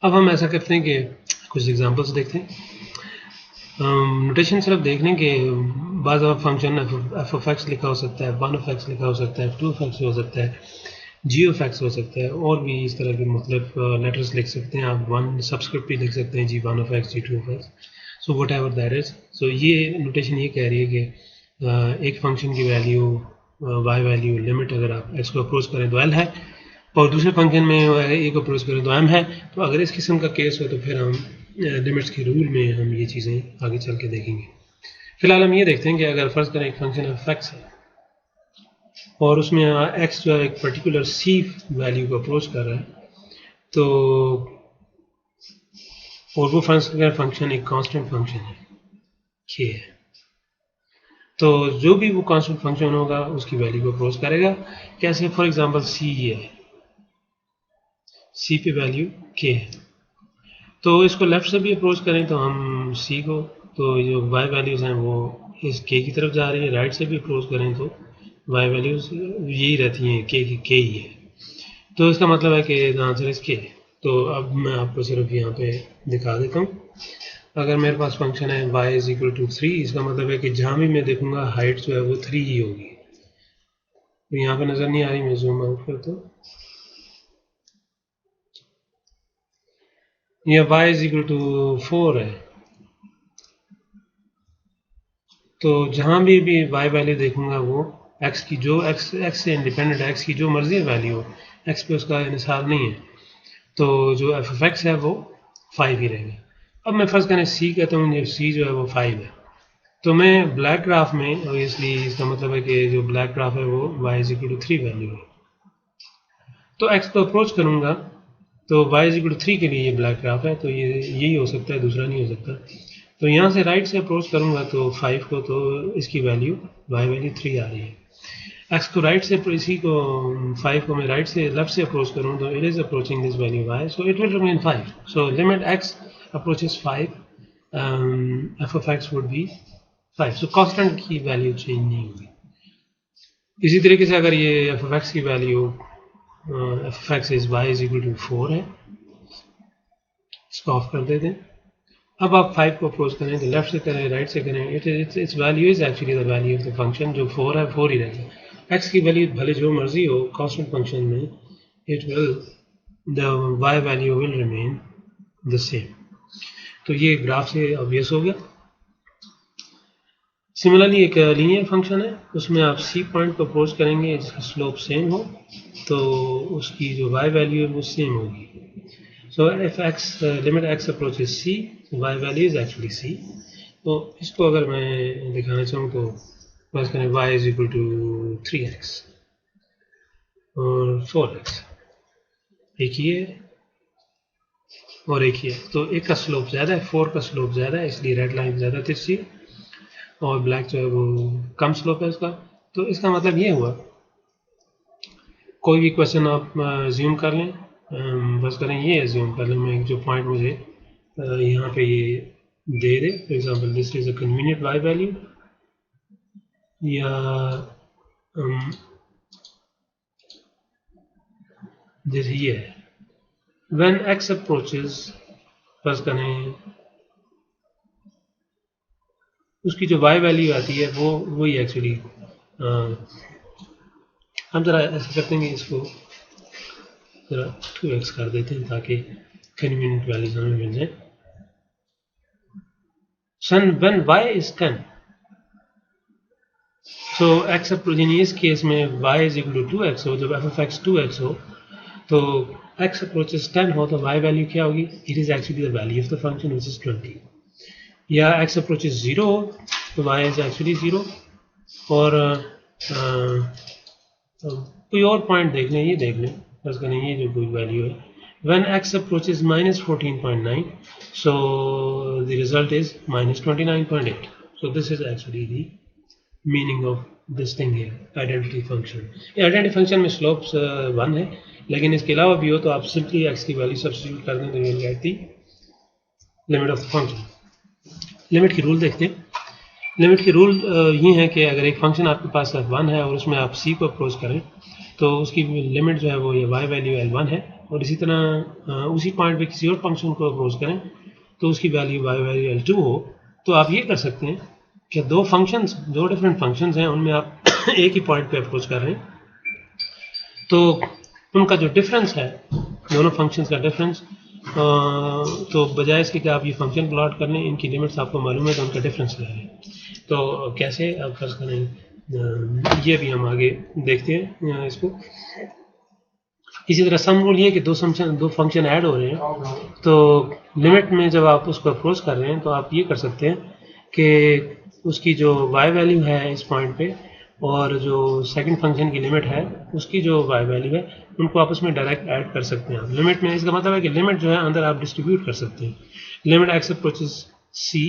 अब हम ऐसा करते हैं कि कुछ एग्जांपल्स देखते हैं। नोटेशन सिर्फ देखने के बाद फंक्शन एफ ऑफ एक्स लिखा हो सकता है, वन ऑफ एक्स लिखा हो सकता है, टू ऑफ एक्स हो सकता है, जी ऑफ एक्स हो सकता है, और भी इस तरह के मतलब लेटर्स लिख सकते हैं आप। वन सबस्क्रिप्ट भी लिख सकते हैं, g one of x, g two of x, so whatever that is. So ये नोटेशन ये कह रही है कि एक फंक्शन की वैल्यू वाई वैल्यू लिमिट अगर आप एक्स को अप्रोच करें तो एल है, और दूसरे फंक्शन में ए को अप्रोच करें तो एम है। तो अगर इस किस्म का केस हो तो फिर हम लिमिट्स के रूल में हम ये चीज़ें आगे चल के देखेंगे। फिलहाल हम ये देखते हैं कि अगर फर्ज करें एक फंक्शन एफ एक्स है और उसमें एक्स जो है एक पर्टिकुलर सी वैल्यू को अप्रोच कर रहा है, तो और वो फंक्शन एक कांस्टेंट फंक्शन है के है, तो जो भी वो कांस्टेंट फंक्शन होगा उसकी वैल्यू को अप्रोच करेगा। कैसे? फॉर एग्जांपल सी ये है, सी पे वैल्यू के है, तो इसको लेफ्ट से भी अप्रोच करें तो हम सी को, तो जो वाई वैल्यूज हैं वो इस के की तरफ जा रही है। राइट से भी अप्रोच करें तो वाई वैल्यूज यही रहती हैं, के की के ही है। तो इसका मतलब है कि द आंसर इज के। तो अब मैं आपको सिर्फ यहाँ पे दिखा देता हूँ। अगर मेरे पास फंक्शन है y इज इक्वल टू 3, इसका मतलब है कि जहाँ भी मैं देखूंगा हाइट जो है वो 3 ही होगी। तो यहाँ पे नजर नहीं आ रही, मैं जूम आउट करता हूँ। यह y इज इक्वल टू 4 है, तो जहाँ भी y वैल्यू देखूंगा वो x की जो x से इंडिपेंडेंट x की जो मर्जी वैल्यू हो, x पे उसका इन्हिसार नहीं है, तो जो एफ ऑफ एक्स है वो 5 ही रहेगा। अब मैं फर्स्ट करें c कहता हूँ, जो c जो है वो 5 है, तो मैं ब्लैक ग्राफ में ऑब्वियसली इसका मतलब है कि जो ब्लैक ग्राफ है वो y is equal to 3 value है, तो x को अप्रोच करूंगा तो y इज इक्वल टू 3 के लिए ये ब्लैक ग्राफ है, तो ये यही हो सकता है, दूसरा नहीं हो सकता। तो यहाँ से राइट से अप्रोच करूंगा तो 5 को, तो इसकी वैल्यू y वैल्यू 3 आ रही है। x को राइट से, इसी को 5 को मैं राइट से लेफ्ट से अप्रोच करूँ तो it is approaching this value y, so it will remain 5। So limit x approaches 5, f of x would be 5। So constant की वैल्यू चेंज नहीं होगी। इसी तरीके से अगर ये f of x की value f of x is y is equal to 4 है, इसको ऑफ कर देते हैं। अब आप 5 को अप्रोच करें तो लेफ्ट से करें, राइट से करें, it's value is actually the value of the function. जो 4 है 4 ही रहेगा। x की वैल्यू भले जो मर्जी हो कांस्टेंट फंक्शन में, it will the y value will remain the same. तो ये ग्राफ से ऑब्वियस हो गया। सिमिलरली एक लीनियर फंक्शन है, उसमें आप c पॉइंट को अप्रोच करेंगे जिसका स्लोप सेम हो, तो उसकी जो y वैल्यू है वो सेम होगी। So if x limit x approaches c, y value is actually c। तो इसको अगर मैं दिखाना चाहूँ तो बस करें y is equal to 3x और 4x, एक ही है और एक ही है, तो एक का स्लोप ज़्यादा है, 4 का स्लोप ज़्यादा है, इसलिए रेड लाइन ज़्यादा तिरछी है और ब्लैक जो है वो कम स्लोप है उसका। तो इसका मतलब ये हुआ, कोई भी क्वेश्चन आप ज्यूम कर लें, बस करें ये एज्यूम कर लें मैं जो पॉइंट मुझे यहाँ पे ये दे दे, for example this is a convenient y value, या दिस ये है व्हेन x अप्रोचेस, बस करें उसकी जो y वैल्यू आती है वो वही एक्चुअली, हम जरा ऐसा करते हैं कि इसको जरा 2x कर देते हैं ताकि कन्वीनियंट वैल्यूज हमें मिल जाए। सन when y is 10, so x यानी इस केस में y is equal to 2x हो, जब f of x 2x हो तो x अप्रोचेस 10 हो तो y वैल्यू क्या होगी? It is actually the value of the function which is 20। या x अप्रोचेस 0 हो तो y इज एक्चुअली 0। और कोई और पॉइंट देख लें, ये देख लें, बस करें ये जो कोई वैल्यू है when x approaches minus 14.9, so the result is minus 29.8। so this is actually the meaning of this thing here, identity function। ये identity function में slopes 1 है, लेकिन इसके अलावा भी हो तो आप simply x की वैल्यू सब्स्टिट्यूट कर दें तो you'll get the limit of the function। Limit की रूल देखते हैं। लिमिट की रूल ये है कि अगर एक फंक्शन आपके पास 1 है और उसमें आप c को अप्रोच करें तो उसकी लिमिट जो है वो ये y वैल्यू L1 है, और इसी तरह उसी पॉइंट पे किसी और फंक्शन को अप्रोच करें तो उसकी वैल्यू y वैल्यू L2 हो, तो आप ये कर सकते हैं कि दो डिफरेंट फंक्शंस हैं, उनमें आप एक ही पॉइंट पे अप्रोच कर रहे हैं, तो उनका जो डिफरेंस है, दोनों फंक्शंस का डिफरेंस, तो बजाय इसके कि आप ये फंक्शन प्लॉट कर लें, इनकी लिमिट्स आपको मालूम है तो उनका डिफरेंस क्या है। तो कैसे आप फर्ज करें, ये भी हम आगे देखते हैं इसको। इसी तरह सम रूल ये कि दो फंक्शन ऐड हो रहे हैं, तो लिमिट में जब आप उसको अप्रोच कर रहे हैं तो आप ये कर सकते हैं कि उसकी जो y वैल्यू है इस पॉइंट पे और जो सेकंड फंक्शन की लिमिट है उसकी जो y वैल्यू है उनको आपस में डायरेक्ट ऐड कर सकते हैं आप लिमिट में। इसका मतलब है कि लिमिट जो है अंदर आप डिस्ट्रीब्यूट कर सकते हैं। Limit x approaches c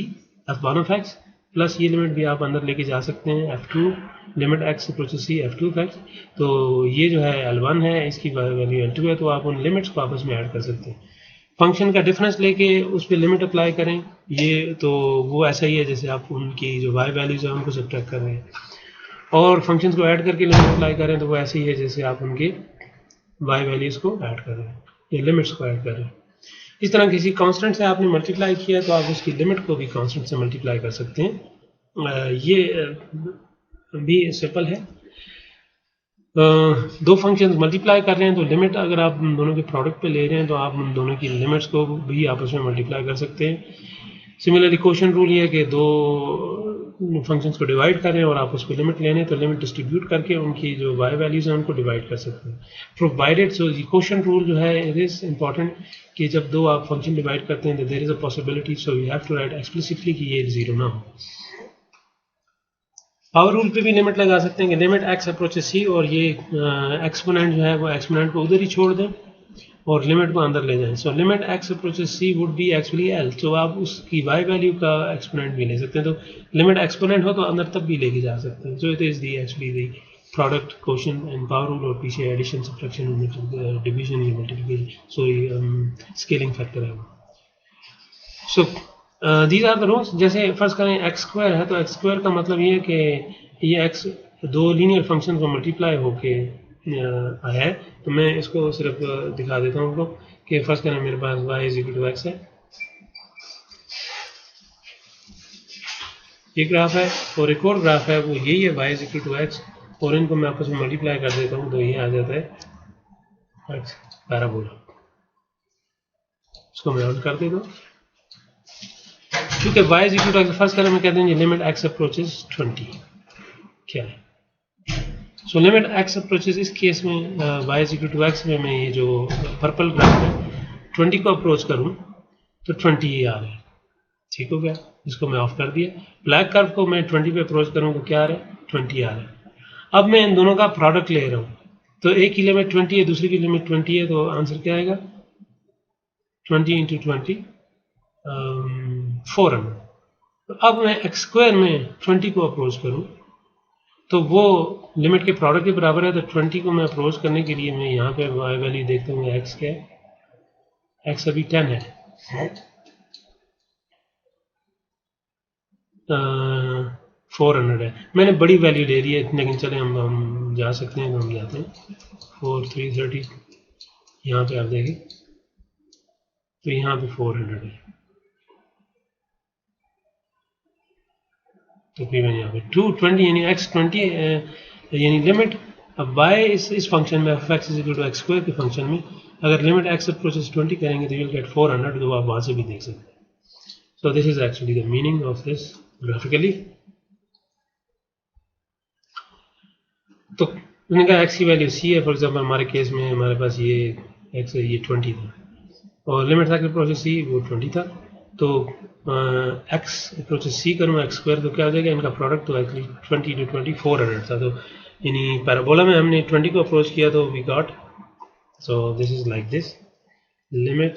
f1 of x plus ये लिमिट भी आप अंदर लेके जा सकते हैं f2 limit x approaches c f2 of x। तो ये जो है L1 है, इसकी वैल्यू L2 है, तो आप उन लिमिट्स को आपस में ऐड कर सकते हैं। फंक्शन का डिफरेंस लेके उस पर लिमिट अप्लाई करें, ये तो वो ऐसा ही है जैसे आप उनकी जो y वैल्यूज है उनको सब्ट्रैक्ट कर रहे हैं, और फंक्शंस को ऐड करके लिमिट अप्लाई करें तो वो ऐसे ही है जैसे आप उनके y वैल्यूज को ऐड कर रहे हैं या लिमिट्स को ऐड कर रहे हैं। इस तरह किसी कांस्टेंट से आपने मल्टीप्लाई किया तो आप उसकी लिमिट को भी कांस्टेंट से मल्टीप्लाई कर सकते हैं। ये भी सिंपल है। दो फंक्शंस मल्टीप्लाई कर रहे हैं तो लिमिट अगर आप दोनों के प्रोडक्ट पे ले रहे हैं तो आप उन दोनों की लिमिट्स को भी आपस में मल्टीप्लाई कर सकते हैं। सिमिलरली क्वोशिएंट रूल ये है कि दो फंक्शंस को डिवाइड करें और आप उस पर लिमिट लेने तो लिमिट डिस्ट्रीब्यूट करके उनकी जो y वैल्यूज हैं उनको डिवाइड कर सकते हैं प्रोवाइडेड। सो क्वोशिएंट रूल जो है इट इज इंपॉर्टेंट कि जब दो आप फंक्शन डिवाइड करते हैं तो there is a possibility, so you have to write explicitly कि ये जीरो ना हो। पावर रूल पे भी लिमिट लगा सकते हैं कि लिमिट x अप्रोचेस c और ये एक्सपोनेंट जो है वो एक्सपोनेंट को उधर ही छोड़ दें और लिमिट को अंदर ले जाएं। सो limit x approaches c would be actually l, तो आप उसकी y वैल्यू का एक्सपोनेंट भी ले सकते हैं, तो लिमिट एक्सपोनेंट हो तो अंदर तब भी लेके जा सकते हैं। So it is the actually the product quotient and power rule, और पीछे एडिशन सब्ट्रैक्शन डिवीजन या मल्टीप्लिकेशन, सो स्केलिंग फैक्टर है वो। So these are the rules. जैसे फर्ज करें एक्स स्क्वायर है तो एक्स स्क्वायर का मतलब ये है कि ये एक्स दो लीनियर फंक्शन को मल्टीप्लाई होके आया है, तो मैं इसको सिर्फ दिखा देता हूँ आपको कि फर्ज करें मेरे पास y is equal to x है, ये ग्राफ है, और एक और ग्राफ है वो यही है y is equal to x, और इनको मैं आपस में मल्टीप्लाई कर देता हूँ तो ये आ जाता है x पैराबोला। इसको मैं आउट कर देता हूँ क्योंकि y is equal to x first करें मैं कहते हैं लिमिट x अप्रोचेस 20 क्या है। सो लिमिट x अप्रोचेस इस केस में y is equal to x में मैं ये जो पर्पल ग्राफ है 20 को अप्रोच करूं तो 20 ही आ रहा है, ठीक हो गया, इसको मैं ऑफ कर दिया। ब्लैक कर्व को मैं 20 पे अप्रोच करूं तो क्या आ रहा है, 20 आ रहा है। अब मैं इन दोनों का प्रोडक्ट ले रहा हूं तो एक की लिमिट 20 है, दूसरी की लिमिट 20 है, तो आंसर क्या आएगा 20 इंटू 20 400। तो अब मैं एक्स स्क्वायर में 20 को अप्रोच करूं तो वो लिमिट के प्रोडक्ट के बराबर है, तो 20 को मैं अप्रोच करने के लिए मैं यहाँ पे y वैल्यू देखता हूँ x क्या है, x अभी 10 है, 400 है। मैंने बड़ी वैल्यू ले ली है लेकिन चले हम जा सकते हैं, तो हम जाते हैं 4 330, यहाँ पे आप देखें तो यहाँ पे 400 है, तकरीबन यहाँ पे 220 यानी x 20 यानी लिमिट। अब y इस फंक्शन में f(x = x स्क्वायर के फंक्शन में अगर लिमिट x अप्रोचेस 20 करेंगे तो यू विल गेट 400, तो आप वहाँ से भी देख सकते हैं। सो this is actually the meaning of this graphically. तो मैंने कहा x की वैल्यू c है, फॉर एग्जाम्पल हमारे केस में हमारे पास ये x ये 20 था और लिमिट था अप्रोचेस c वो 20 था, तो x अप्रोचेस c करूँ x स्क्वायर तो क्या हो जाएगा, इनका प्रोडक्ट तो एक्चुअली 20 इंटू 20 400 था, तो यानी पैराबोला में हमने 20 को अप्रोच किया तो we got, so this is like this limit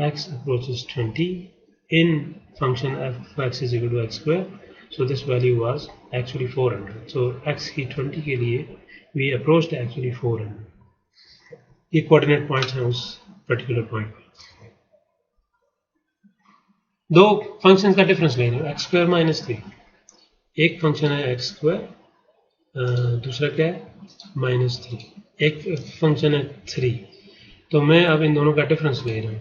x approaches 20 in function f(x = x square, so this value was actually 400, so x की 20 के लिए we approached actually 400, ये कोऑर्डिनेट पॉइंट्स हैं उस पर्टिकुलर पॉइंट पे। दो फंक्शन का डिफरेंस ले रहे हो x स्क्वायर माइनस 3, एक फंक्शन है x स्क्वायर, दूसरा क्या है -3, एक फंक्शन है 3, तो मैं अब इन दोनों का डिफरेंस ले रहा हूँ।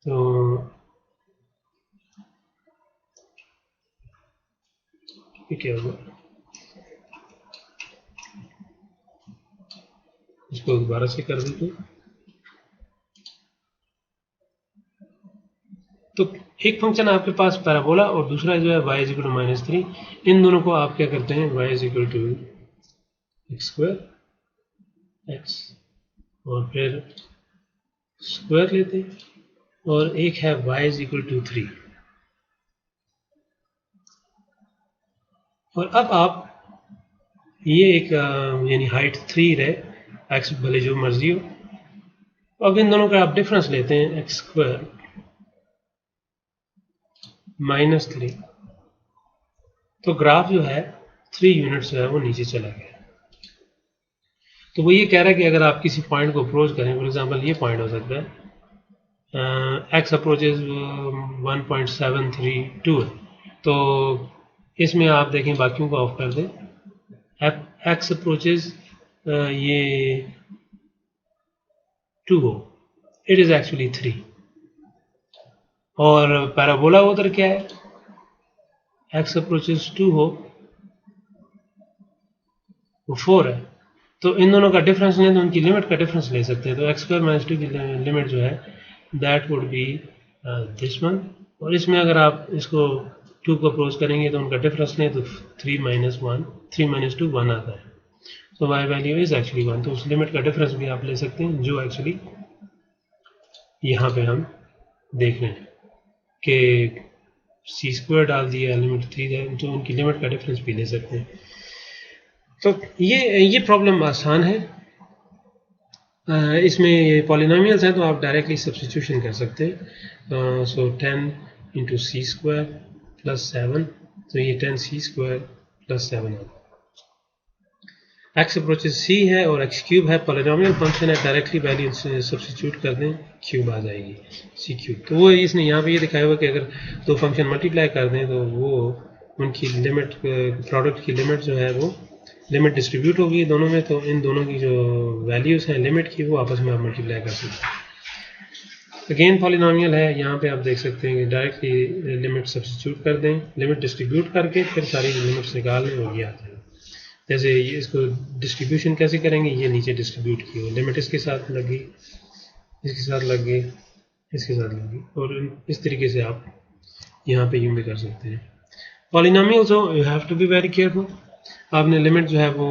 तो ये क्या होगा, इसको दोबारा से कर देते हैं। तो एक फंक्शन आपके पास पैराबोला और दूसरा जो है y इज इक्वल टू -3, इन दोनों को आप क्या करते हैं, y is equal to x square x और फिर स्क्वायर लेते हैं, और एक है y इज इक्वल टू 3। और अब आप ये एक यानी हाइट 3 रहे, एक्स भले जो मर्जी हो, अब इन दोनों का आप डिफरेंस लेते हैं एक्स स्क्वायर -3, तो ग्राफ जो है 3 यूनिट्स जो है वो नीचे चला गया। तो वो ये कह रहा है कि अगर आप किसी पॉइंट को अप्रोच करें, फॉर एग्जांपल ये पॉइंट हो सकता है, एक्स अप्रोचेज 1.732 है, तो इसमें आप देखें बाकियों को ऑफ कर दें, एक्स अप्रोचेज ये 2 हो, इट इज एक्चुअली 3, और पैराबोला उधर क्या है, एक्स अप्रोचेज 2 हो वो 4 है। तो इन दोनों का डिफरेंस लें तो उनकी लिमिट का डिफरेंस ले सकते हैं। तो एक्स स्क्वायर माइनस 2 की लिमिट जो है that would be this one, और इसमें अगर आप इसको 2 को अप्रोच करेंगे तो उनका डिफरेंस लें तो 3 माइनस 2 1 आता है। तो वाई वैल्यू इज एक्चुअली 1, तो उस लिमिट का डिफरेंस भी आप ले सकते हैं जो एक्चुअली यहाँ पे हम देख रहे हैं कि सी स्क्वायर डाल दिया, लिमिट 3 है, तो उनकी लिमिट का डिफरेंस भी ले सकते हैं। तो ये प्रॉब्लम आसान है। इसमें पॉलिनोमियल्स हैं तो आप डायरेक्टली सब्स्टिट्यूशन कर सकते हैं। सो 10 इंटू सी स्क्वायर प्लस 7, तो ये 10 सी स्क्वायर प्लस 7 है। एक्स अप्रोचेज सी है और एक्स क्यूब है, पॉलिनोमियल फंक्शन है, डायरेक्टली वैल्यू सब्स्टिट्यूट कर दें, क्यूब आ जाएगी सी क्यूब। तो वो इसने यहाँ पे ये दिखाया हुआ कि अगर दो फंक्शन मल्टीप्लाई कर दें तो वो उनकी लिमिट, प्रोडक्ट की लिमिट जो है वो लिमिट डिस्ट्रीब्यूट होगी दोनों में, तो इन दोनों की जो वैल्यूज हैं लिमिट की वो आपस में आप मल्टीप्लाई कर सकते हैं। अगेन पॉलिनोमियल है, यहाँ पे आप देख सकते हैं कि डायरेक्टली लिमिट सब्स्टिट्यूट कर दें, लिमिट डिस्ट्रीब्यूट करके फिर सारी लिमिट्स निकाल लें और ये आता है। जैसे इसको डिस्ट्रीब्यूशन कैसे करेंगे, ये नीचे डिस्ट्रीब्यूट की हो, लिमिट इसके साथ लगी, इसके साथ लग गई, इसके साथ लगी, और इस तरीके से आप यहाँ पे यूं भी कर सकते हैं। पॉलिनोमियल्स हो you have to be very careful, आपने लिमिट जो है वो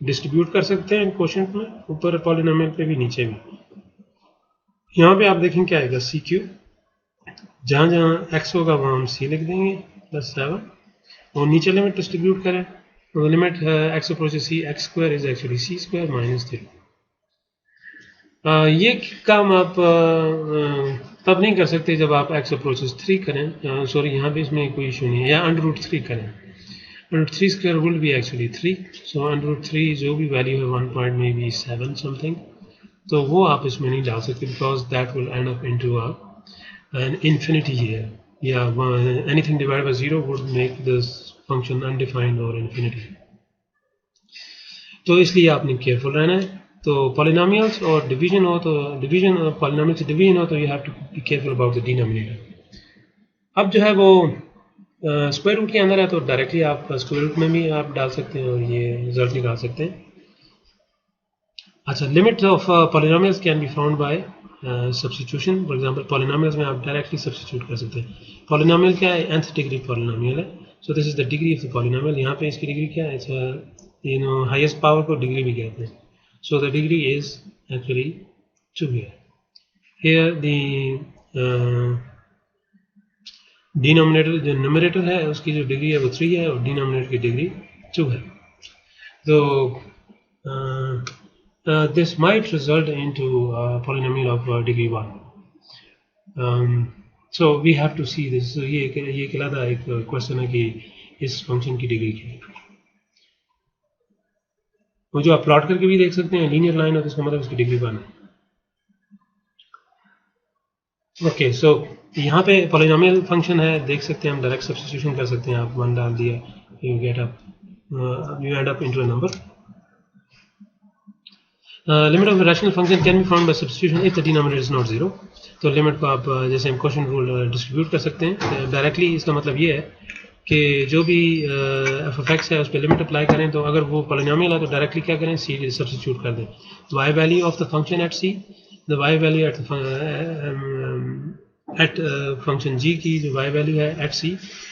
डिस्ट्रीब्यूट कर सकते हैं क्वोशिएंट में, ऊपर पॉलिनोमियल पे भी नीचे भी। यहाँ पे आप देखें क्या आएगा, सी क्यूब, जहाँ जहाँ एक्स होगा वहाँ हम सी लिख देंगे प्लस 7, और नीचे लिमिट डिस्ट्रीब्यूट करें तो limit x approaches c, x square is actually c square minus 3। ये काम आप तब नहीं कर सकते जब आप एक्स अप्रोचेज 3 करें, सॉरी यहाँ पे इसमें कोई इशू नहीं है, या √3 करें, √3 स्क्वायर विल बी एक्चुअली 3, सो √3 जो भी वैल्यू है 1.7 समथिंग, तो वो आप इसमें नहीं डाल सकते, because that will end up into an infinity here, या anything divide by 0 would make this function undefined और इन्फिनिटी। तो इसलिए आपने केयरफुल रहना है। तो पॉलिनोमियल्स और डिवीजन हो तो डिवीजन, पॉलिनोमियल से डिवीजन हो तो you have to be careful about the denominator. अब जो है वो स्क्वायर रूट के अंदर है तो डायरेक्टली आप स्क्वायर रूट में भी आप डाल सकते हैं और ये रिजल्ट निकाल सकते हैं। अच्छा, limit of polynomials can be found by substitution. For example polynomials में आप डायरेक्टली सब्स्टिट्यूट कर सकते हैं। पॉलिनोमियल क्या है, nth डिग्री पॉलिनोमियल है, सो this is the degree of the polynomial. यहाँ पे इसकी डिग्री क्या है, इट्स हाईएस्ट पावर को डिग्री भी कहते हैं, so the degree is actually 2 here the denominator, जो न्यूमरेटर है उसकी जो डिग्री है वो 3 है और डिनोमिनेटर की डिग्री 2 है। तो this might result into polynomial of degree 1। So we have to see this. ये कहलाता है, एक क्वेश्चन है कि इस फंक्शन की डिग्री क्या है। वो जो आप प्लॉट करके भी देख सकते हैं, लीनियर लाइन हो तो इसका मतलब उसकी डिग्री 1 है। ओके, सो यहाँ पे पॉलिनोमियल फंक्शन है, देख सकते हैं हम डायरेक्ट सब्स्टिट्यूशन कर सकते हैं। आप 1 डाल दिया, you get up, you and up into a number. Limit of rational function can be found by substitution if the denominator is not zero. तो लिमिट को आप जैसे हम क्वेश्चन रूल डिस्ट्रीब्यूट कर सकते हैं डायरेक्टली। इसका मतलब ये है कि जो भी एफ ऑफ एक्स है उस पर लिमिट अप्लाई करें, तो अगर वो पॉलिनोमियल है तो डायरेक्टली क्या करें, सी सब्स्टिट्यूट कर दें। Y value of the function at C, the y value at function G की जो वाई वैल्यू है एट सी,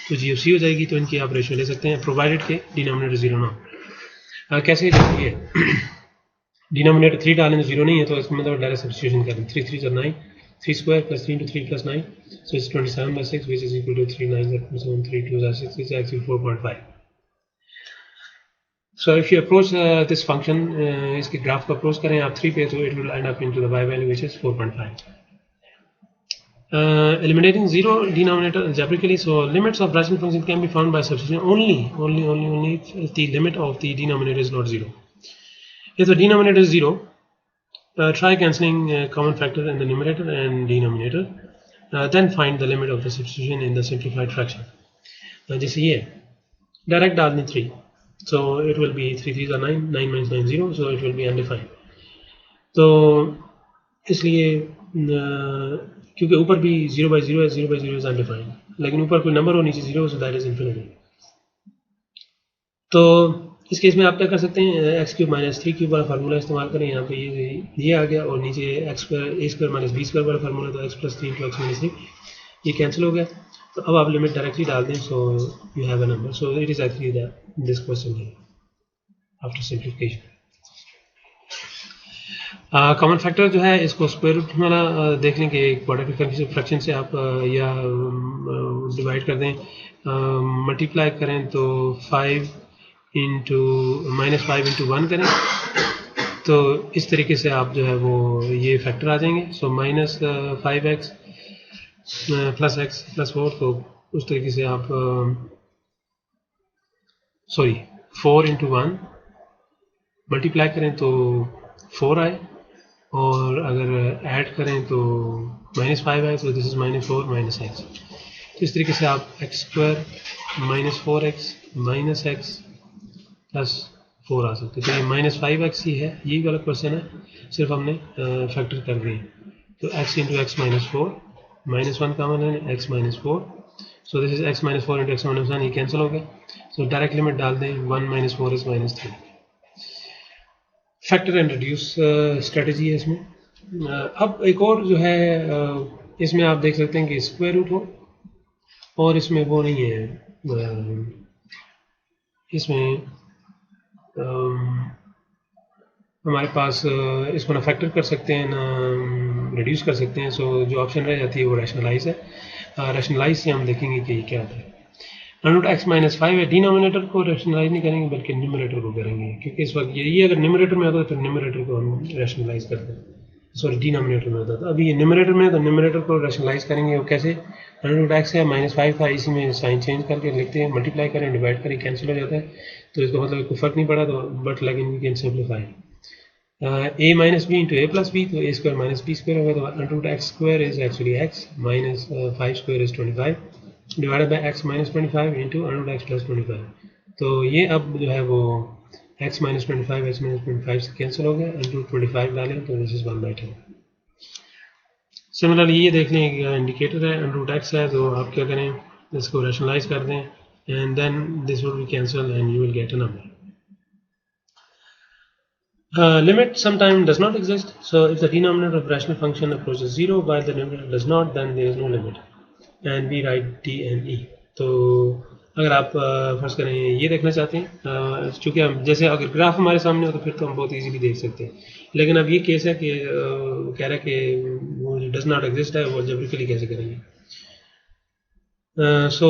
तो जी ऑफ सी हो जाएगी। तो इनकी आप रेशियो ले सकते हैं प्रोवाइडेड के डिनोमिनेटर जीरो ना हो। कैसे जाती है डिनोमिनेटर 3 डालें तो जीरो नहीं है, तो इसका मतलब डायरेक्ट सब्स्टिट्यूशन करें। 3 3 9, 3 square plus 3 into 3 plus 9, so it's 27/6 which is equal to 3 9 plus 1 3 2 6, is actually 4.5. So if you approach this function, इसके ग्राफ को अप्रोच करें आप 3 पे, तो it will end up into the y value which is 4.5. Eliminating zero denominator algebraically, so limits of rational function can be found by substitution only if the limit of the denominator is not zero. If the denominator is zero, try cancelling common factor in the numerator and denominator, then find the limit of the substitution in the simplified fraction. जैसे ये direct डाल दें 3, so it will be 3 3s are 9, 9 minus 9 0, so it will be undefined. तो इसलिए क्योंकि ऊपर भी 0/0 है, 0/0 is undefined, लेकिन ऊपर कोई नंबर हो नीचे 0, so that is infinity. तो इस केस में आप क्या कर सकते हैं, एक्स क्यूब माइनस 3 क्यूब वाला फार्मूला इस्तेमाल करें। यहाँ पे ये आ गया और नीचे एक्स स्क्वायर ए स्क्वायर माइनस बी स्क्वायर वाला फार्मूला, तो एक्स प्लस 3 एक्स माइनस 3 ये कैंसिल हो गया। तो अब आप लिमिट डायरेक्टली डाल दें, सो you have a number. So it is actually this question है आफ्टर सिंप्लीफिकेशन। कॉमन फैक्टर जो है इसको स्क्वायर रूट वाला देख लें कि एक क्वाड्रेटिक फ्रैक्शन से आप या डिवाइड कर दें, मल्टीप्लाई करें तो 5 इंटू -5 इंटू 1 करें, तो इस तरीके से आप जो है वो ये फैक्टर आ जाएंगे। सो -5x प्लस x प्लस 4, तो उस तरीके से आप 4 इंटू 1 मल्टीप्लाई करें तो 4 आए, और अगर ऐड करें तो -5 तो दिस इज -4 माइनस x। तो इस तरीके से आप x square -4x minus x plus 4 आ सकते हैं। तो ये -5x ही है, यही वाला क्वेश्चन है, सिर्फ हमने फैक्टर कर दिए। तो x into x minus 4, -1 common है, x minus 4, so this is x minus 4 into x minus 1, ये कैंसिल हो गया। सो डायरेक्ट लिमिट डाल दें, 1 - 4 is -3। Factor and reduce strategy है इसमें। अब एक और जो है इसमें आप देख सकते हैं कि स्क्वायर रूट हो, और इसमें वो नहीं है, इसमें हमारे पास इसको ना फैक्टर कर सकते हैं ना रिड्यूस कर सकते हैं। सो जो ऑप्शन रह जाती है वो रैशनलाइज है। रैशनलाइज से हम देखेंगे कि क्या आता है। रूट एक्स माइनस 5 है, डिनोमिनेटर को रैशनलाइज नहीं करेंगे बल्कि न्यूमरेटर को करेंगे, क्योंकि इस वक्त ये अगर न्यूमरेटर में होता है तो न्यूमरेटर को हम रैशनलाइज करते हैं, सॉरी डिनोमिनेटर में होता था। अभी ये न्यूमरेटर में है तो न्यूमरेटर को रैशनलाइज करेंगे। वो कैसे, रूट एक्स है -5 था, इसी में साइन चेंज करके लिखते हैं, मल्टीप्लाई करें डिवाइड करें कैंसिल हो जाता है, तो इसका मतलब कोई फर्क नहीं पड़ा। तो बट लेकिन we can simplify a minus b into a plus b, तो a square minus b square होगा, तो root x square is actually x minus 5 square is 25 divided by x minus 25 into root x plus 25। तो ये अब जो है वो x minus 25 x minus 25 से कैंसिल हो गया, इंटू 25 डालें तो दिस इज 1/10। सिमिलरली ये देख लें इंडिकेटर है, रूट एक्स है, तो आप क्या करें, इसको रैशनलाइज कर दें and then this will be cancel and you will get a number. Limit sometimes does not exist, so if the denominator of rational function approaches 0 while the numerator does not, then there is no limit, and we write d and e. तो अगर आप फर्ज करें ये देखना चाहते हैं, चूँकि हम जैसे अगर ग्राफ हमारे सामने हो तो फिर तो हम बहुत इजीली देख सकते हैं, लेकिन अब ये केस है कि कह रहा है कि वो डज नॉट एग्जिस्ट है, वो अलजेब्रिकली कैसे करेंगे। So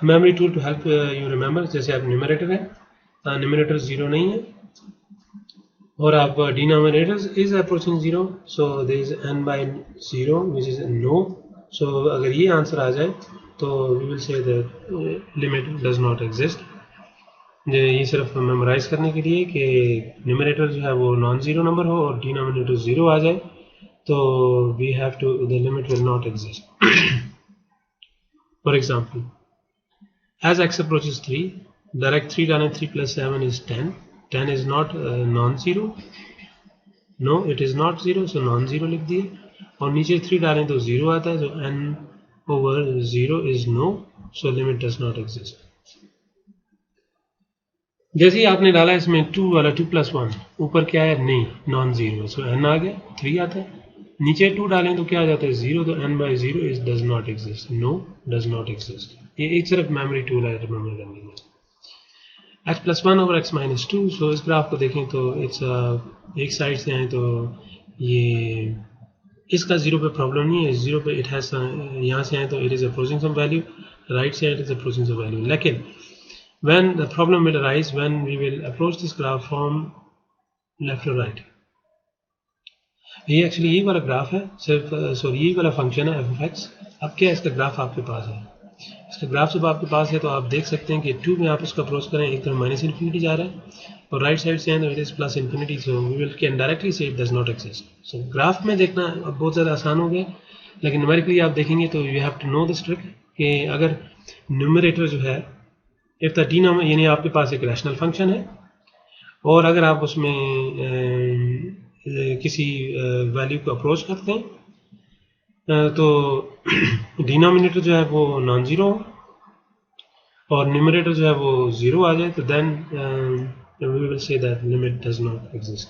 memory tool to help you remember, जैसे आप न्यूमरेटर है, न्यूमरेटर 0 नहीं है और आप denominator is approaching 0, so there is n/0 which is no. So अगर ये आंसर आ जाए तो we will say that limit does not exist. ये सिर्फ मेमोराइज करने के लिए कि न्यूमरेटर जो है वो नॉन जीरो नंबर हो और डिनोमिनेटर 0 आ जाए, तो we have to the limit will not exist. For example, as x approaches 3, direct 3 डालें, 3 + 7 is 10, 10 is not non zero, no it is not zero, so non zero लिख दिए, और नीचे 3 डालें तो 0 आता है, तो n over 0 is no, so limit does not exist। जैसे ही आपने डाला इसमें 2 वाला 2 + 1, ऊपर क्या है, नहीं नॉन जीरो, सो n आ गया, 3 आता है, नीचे 2 डालें तो क्या आ जाता है 0, तो n/0 is does not exist, no does not exist. ये एक सिर्फ मेमोरी टूल है रिमेंबर करने में। x + 1 over x - 2, सो इस ग्राफ को देखें तो इट्स एक साइड से आए तो ये इसका 0 पे प्रॉब्लम नहीं है, 0 पे इट हैज, यहाँ से आए तो it is approaching some value, right से it is approaching some value, लेकिन when the problem will arise when we will approach this graph from left to right। ये एक्चुअली यही वाला ग्राफ है, सिर्फ सॉरी यही वाला फंक्शन है f(x)। अब क्या है, इसका ग्राफ आपके पास है, इसका ग्राफ जब आपके पास है तो आप देख सकते हैं कि 2 में आप इसको अप्रोच करें, एक तरफ -∞ जा रहा है और राइट साइड से है तो it is +∞, so we will can directly say it does not exist. So graph में देखना अब बहुत ज़्यादा आसान हो गया, लेकिन न्यूमेरिकली आप देखेंगे तो you have to know this trick कि अगर न्यूमरेटर जो है इफ द डिनोमिनेटर, यानी आपके पास एक रैशनल फंक्शन है और अगर आप उसमें किसी वैल्यू को अप्रोच करते हैं तो डिनोमिनेटर जो है वो नॉन ज़ीरो और न्यूमरेटर जो है वो 0 आ जाए, तो then we will say that limit does not exist.